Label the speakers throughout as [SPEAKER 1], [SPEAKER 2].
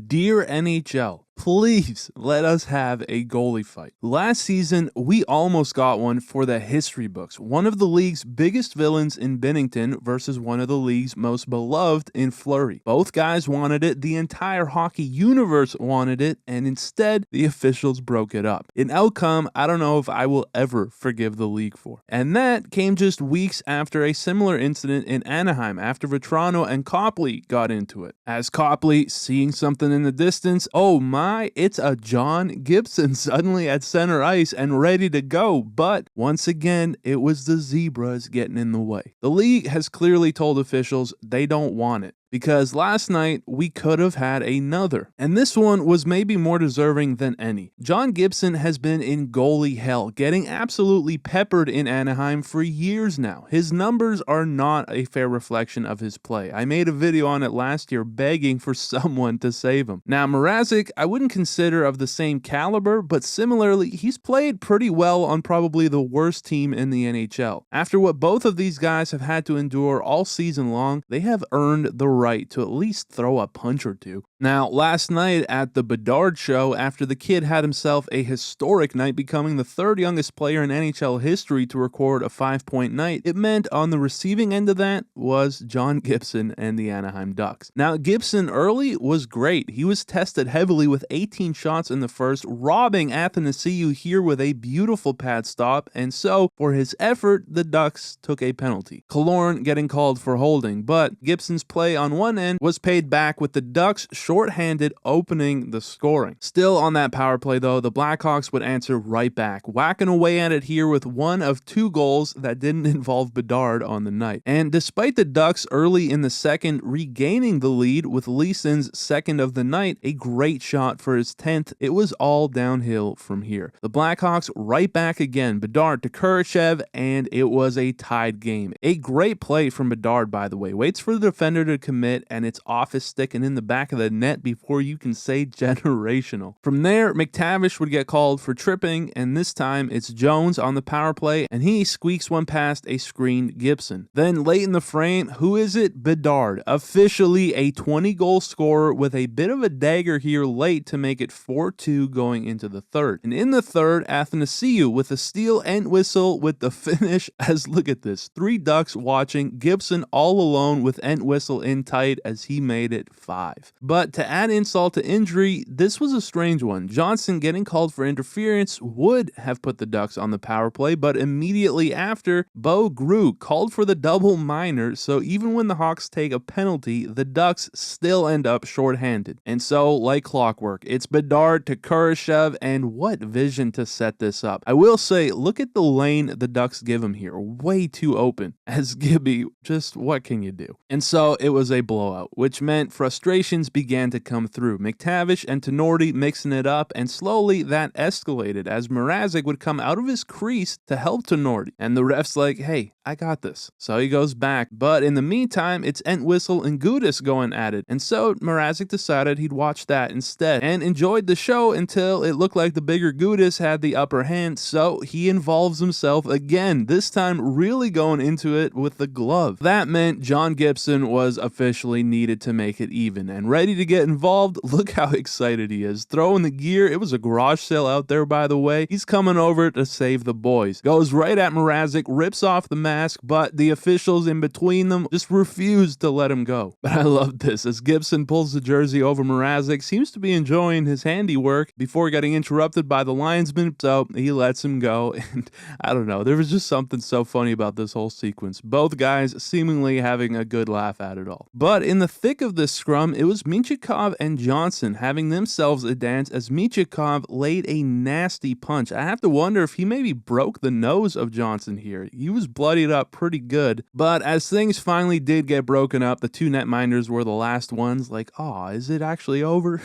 [SPEAKER 1] Dear NHL, please let us have a goalie fight. Last season, we almost got one for the history books. One of the league's biggest villains in Binnington versus one of the league's most beloved in Fleury. Both guys wanted it, the entire hockey universe wanted it, and instead, the officials broke it up. An outcome I don't know if I will ever forgive the league for. And that came just weeks after a similar incident in Anaheim after Vatrano and Copley got into it. As Copley, seeing something in the distance, oh my, it's a John Gibson suddenly at center ice and ready to go, but once again, it was the Zebras getting in the way. The league has clearly told officials they don't want it, because last night we could have had another, and this one was maybe more deserving than any. John Gibson has been in goalie hell, getting absolutely peppered in Anaheim for years now. His numbers are not a fair reflection of his play. I made a video on it last year begging for someone to save him. Now Mrazek, I wouldn't consider of the same caliber, but similarly, he's played pretty well on probably the worst team in the NHL. After what both of these guys have had to endure all season long, they have earned the right to at least throw a punch or two. Now, last night at the Bedard show, after the kid had himself a historic night, becoming the third youngest player in NHL history to record a 5-point night, it meant on the receiving end of that was John Gibson and the Anaheim Ducks. Now, Gibson early was great. He was tested heavily with 18 shots in the first, robbing Athanasiou here with a beautiful pad stop, and so, for his effort, the Ducks took a penalty. Killorn getting called for holding, but Gibson's play on one end was paid back with the Ducks shorthanded opening the scoring. Still on that power play though, the Blackhawks would answer right back, whacking away at it here with one of two goals that didn't involve Bedard on the night. And despite the Ducks early in the second regaining the lead with Leeson's second of the night, a great shot for his 10th, it was all downhill from here. The Blackhawks right back again, Bedard to Kurashev, and it was a tied game. A great play from Bedard, by the way. Waits for the defender to commit, and it's off his stick and in the back of the net before you can say generational. From there, McTavish would get called for tripping, and this time it's Jones on the power play, and he squeaks one past a screened Gibson. Then late in the frame, who is it? Bedard, officially a 20-goal scorer with a bit of a dagger here late to make it 4-2 going into the third. And in the third, Athanasiou with a steal and whistle with the finish as, look at this, 3 Ducks watching, Gibson all alone with end whistle in tight as he made it 5. But to add insult to injury, this was a strange one. Johnson getting called for interference would have put the Ducks on the power play, but immediately after, Bo Grew called for the double minor, so even when the Hawks take a penalty, the Ducks still end up shorthanded. And so, like clockwork, it's Bedard to Kurashev, and what vision to set this up. I will say, look at the lane the Ducks give him here, way too open. As Gibby, just what can you do? And so it was a blowout, which meant frustrations began to come through. McTavish and Tenorti mixing it up, and slowly that escalated as Mrazek would come out of his crease to help Tenorti. And the ref's like, hey, I got this. So he goes back. But in the meantime, it's Entwistle and Gudas going at it. And so Mrazek decided he'd watch that instead and enjoyed the show until it looked like the bigger Gudas had the upper hand. So he involves himself again, this time really going into it with the glove. That meant John Gibson was officially needed to make it even and ready to get involved. Look how excited he is. Throwing the gear. It was a garage sale out there, by the way. He's coming over to save the boys. Goes right at Mrazek, rips off the mask, but the officials in between them just refuse to let him go. But I love this as Gibson pulls the jersey over Mrazek, seems to be enjoying his handiwork before getting interrupted by the linesman, so he lets him go. And I don't know, there was just something so funny about this whole sequence. Both guys seemingly having a good laugh at it all. But in the thick of this scrum, it was Mintyukov and Johnson having themselves a dance as Mintyukov laid a nasty punch. I have to wonder if he maybe broke the nose of Johnson here. He was bloodied up pretty good. But as things finally did get broken up, the two netminders were the last ones. Like, aw, is it actually over?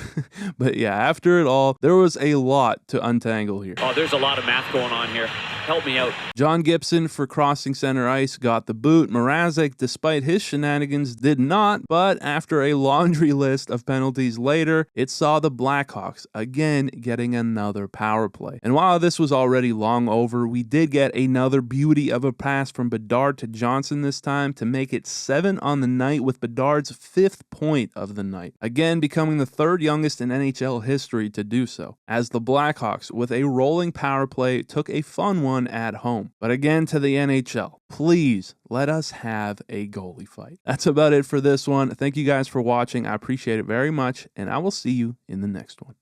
[SPEAKER 1] But yeah, after it all, there was a lot to untangle here.
[SPEAKER 2] Oh, there's a lot of math going on here. Help me out.
[SPEAKER 1] John Gibson, for crossing center ice, got the boot. Mrazek, despite his shenanigans, did not, but after a laundry list of penalties later, it saw the Blackhawks again getting another power play. And while this was already long over, we did get another beauty of a pass from Bedard to Johnson this time to make it 7 on the night, with Bedard's 5th point of the night, again becoming the 3rd youngest in NHL history to do so, as the Blackhawks, with a rolling power play, took a fun one at home. But again, to the NHL, please let us have a goalie fight. That's about it for this one. Thank you guys for watching. I appreciate it very much, and I will see you in the next one.